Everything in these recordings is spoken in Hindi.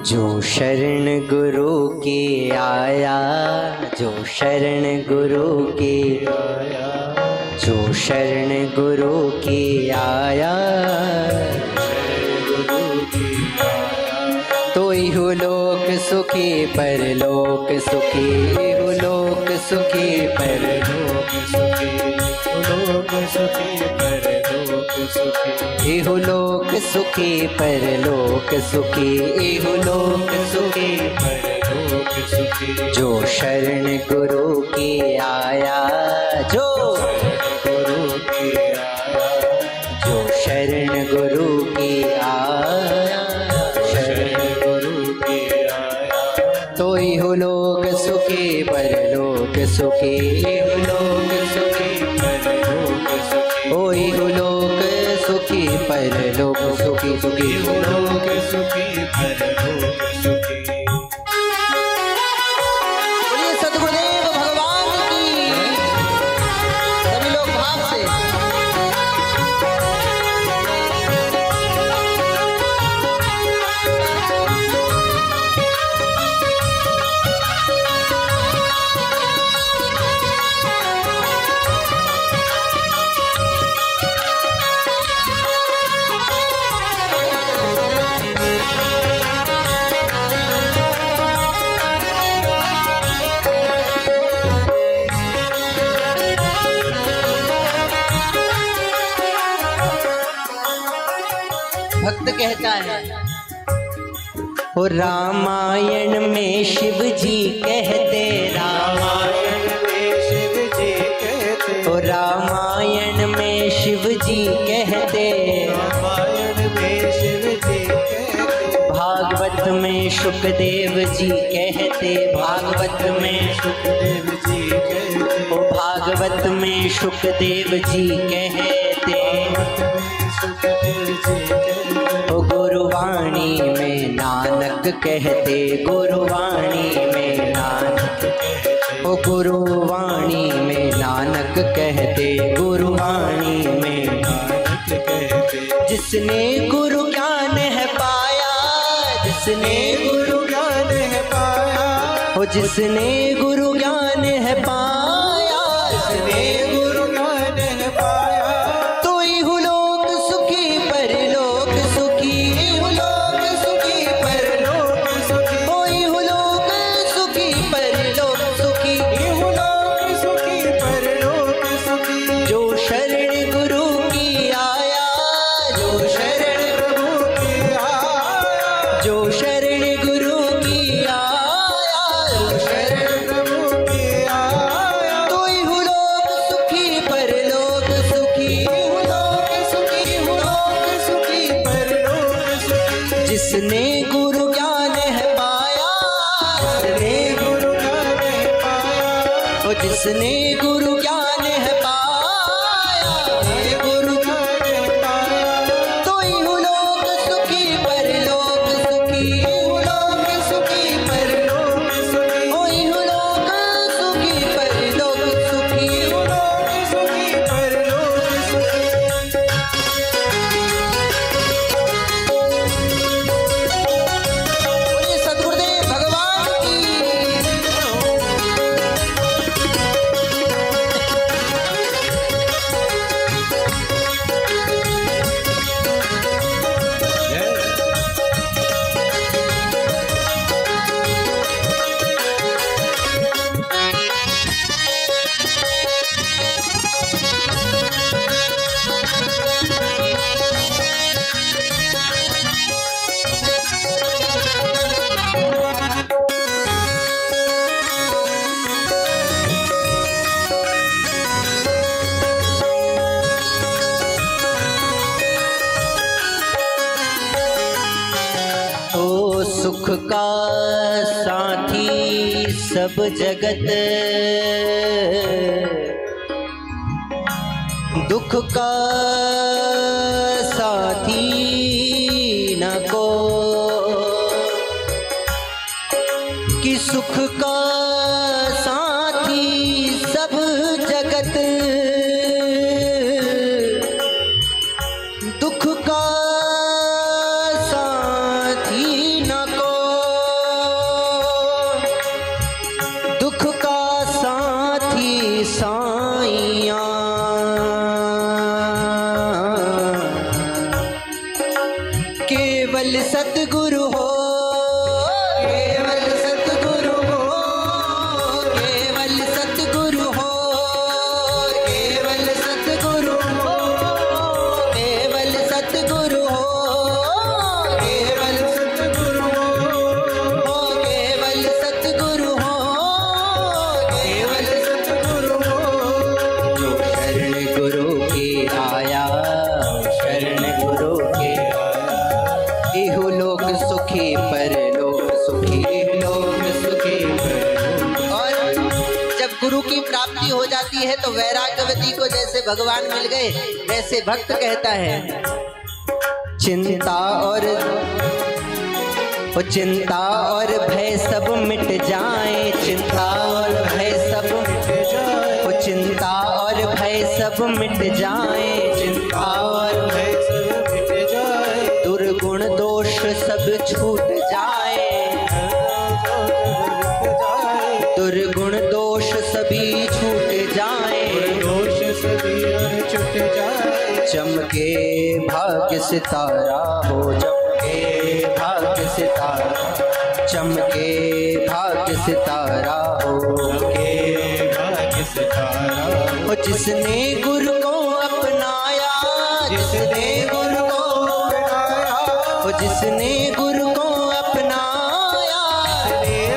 जो शरण गुरु की आया, जो शरण गुरु की आया, जो शरण गुरु की आया, तो इहु लोक सुखी परलोक सुखी, इहु लोक सुखी परलोक सुखी, लोक सुखी परलोक सुखी, इहु लोक सुखी परलोक सुखी, इहु लोक सुखी परलोक सुखी। जो शरण गुरु की आया, जो गुरु की आया, जो शरण गुरु की आया, शरण गुरु की आया, तो इहु लोक सुखी परलोक सुखी, इहु लोक सुखी परलोक सुखी, ओ इहु लोक सुखी परलोक सुखी, सुखी इहु लोक सुखी परलोक सुखी। बोलिए सद्गुरुदेव भगवान की, सभी लोग भाव से। भक्त कहता है, ओ रामायण में शिव जी कहते, रामायण में शिव जी कहते, ओ रामायण में शिव जी कहते, रामायण में शिव जी कहते, भागवत में शुकदेव जी कहते, भागवत में शुकदेव जी कहते, ओ भागवत में शुकदेव जी कहते, सुखदेव जी कहते, ओ गुरुवाणी में नानक कहते, गुरुवाणी में नानक कहते, ओ गुरुवाणी में नानक कहते, गुरुवाणी में नानक कहते। जिसने गुरु ज्ञान है पाया, जिसने गुरु ज्ञान है पाया, ओ जिसने गुरु ज्ञान है पाया, जिसने गुरु ज्ञान है पाया, तो इहु लोक सुखी परलोक सुखी, इहु लोक सुखी परलोक सुखी, ओ इहु लोक सुखी परलोक सुखी, इहु लोक सुखी परलोक सुखी। जो शरण गुरु की आया, जो शरण गुरु की आया, जो शरण गुरु की आया, जो शरण गुरु की आया, तो इहु लोक सुखी परलोक सुखी, इहु लोक सुखी, इहु लोक सुखी परलोक सुखी। जिसने गुरु ज्ञान है पाया, जिसने गुरु ज्ञान है पाया, ओ जिसने गुरु ज्ञान है पाया, गुरु ज्ञान है पाया, तो इहु लोक सुखी परलोक सुखी, इहु लोक सुखी परलोक सुखी, ओ इहु लोक सुखी परलोक सुखी, इहु लोक सुखी परलोक सुखी। बोलिए सद्गुरुदेव भगवान की। ओ सुख का साथी सब जगत, दुख का साथी न को, कि सुख का साथी सब जगत, दुख का साथी न को। सतगुरु हो, केवल सतगुरु हो, केवल सतगुरु हो, केवल सतगुरु हो, केवल सतगुरु हो, केवल सतगुरु हो, केवल सतगुरु हो, केवल सतगुरु हो। जो शरण गुरु की आया, शरण गुरु के इहु लोक सुखी परलोक सुखी, लोक सुखी परलोक। और जब गुरु की प्राप्ति हो जाती है तो वैराग्यवती को जैसे भगवान मिल गए वैसे भक्त कहता है चिंता और भय सब मिट जाए, चिंता और भय सब मिट जाए, चिंता और भय सब मिट जाए, चिंता और भय सब मिट जाए, दुर्गुण दोष सब छूट जाए, दुर्गुण दोष सभी छूट जाए, दोष सभी छूट जाए। चमके भाग्य सितारा हो, चमके भाग्य सितारा, चमके भाग्य सितारा हो, चमके भाग्य सितारा हो। जिसने गुरु को अपनाया, जिसने गुरु को अपनाया, जिसने गुरु को अपनाया,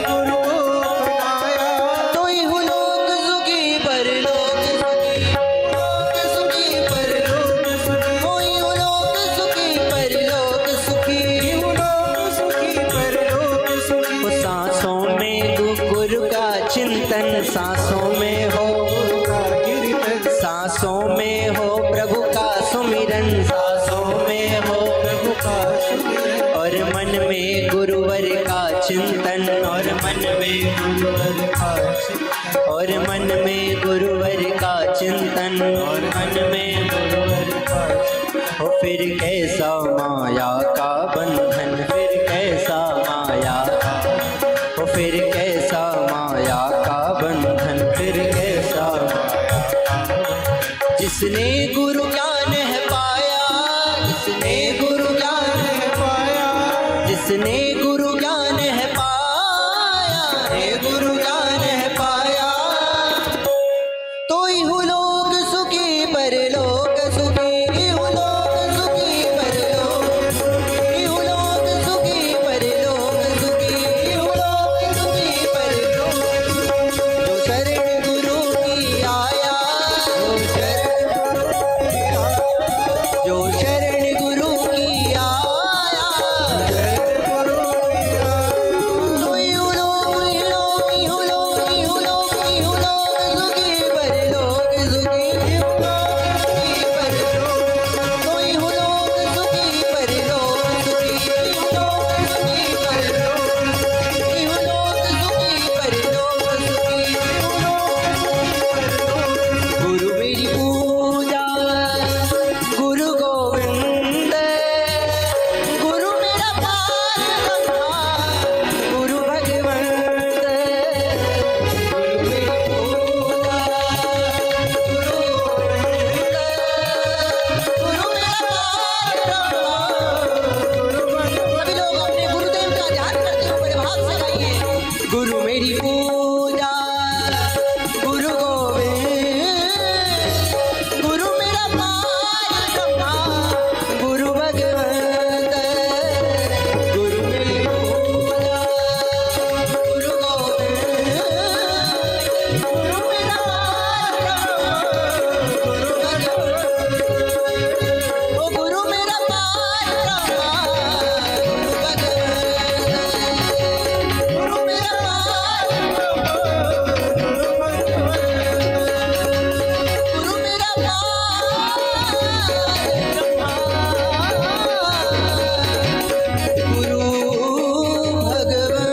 गुरु को अपनाया, तो इहु लोक सुखी परलोक सुखी, लोक सुखी परलोक सुखी, इहु लोक सुखी परलोक सुखी, इहु लोक सुखी परलोक सुखी। सांसों में गुरु का चिंतन, सांसों में हो सांसों में हो प्रभु का सुमिरन, सांसों में हो प्रभु का सुमिरन, और मन में गुरुवर का चिंतन, और मन में गुरुवर का चिंतन, और मन में गुरुवर का चिंतन, और मन में गुरुवर का चिंतन। हो फिर कैसा माया का बंधन, फिर कैसा माया का, हो फिर कैसा माया का बंधन, फिर कैसा जिसने गुरु ज्ञान है पाया, जिसने गुरु ज्ञान है पाया, जिसने गुरु ज्ञान है पाया, गुरु ज्ञान है पाया, तो इहु लोक सुखी परलोक सुखी, इहु लोक सुखी परलोक सुखी, इहु लोक सुखी परलोक सुखी, इहु लोक सुखी परलोक। जो शरण गुरु की आया, जो शरण गुरु की आया, तो इहु लोक इहु लोक इहु लोक इहु लोक सुखी परलोक सुखी, इहु लोक सुखी परलोक, तो इहु लोक सुखी परलोक सुखी, इहु लोक सुखी परलोक, इहु लोक सुखी परलोक सुखी, इहु लोक सुखी परलोक। गुरु मेरी पूजा, गुरु गोविंद, गुरु मेरा पार ब्रह्मा, गुरु भगवंत, गुरु मेरी पूजा, गुरु गोविंद, गुरु मेरा पार ब्रह्मा, गुरु भगवंत। सभी लोग अपने गुरुदेव का ध्यान करते हुए बड़े भाव से गाइए। गुरु मेरी पूजा, गुरु गोविंद, गुरु मेरा पार ब्रह्मा, गुरु भगवंत, गुरु मेरी पूजा, गुरु गोविंद, गुरु मेरा पार ब्रह्मा, गुरु भगवंत, ओ गुरु मेरा पार ब्रह्मा, गुरु भगवंत, गुरु मेरा पार ब्रह्मा, गुरु भगवंत, गुरु मेरा गुरु भगवान।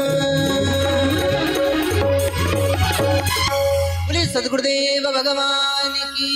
बोलिए सद्गुरुदेव भगवान की।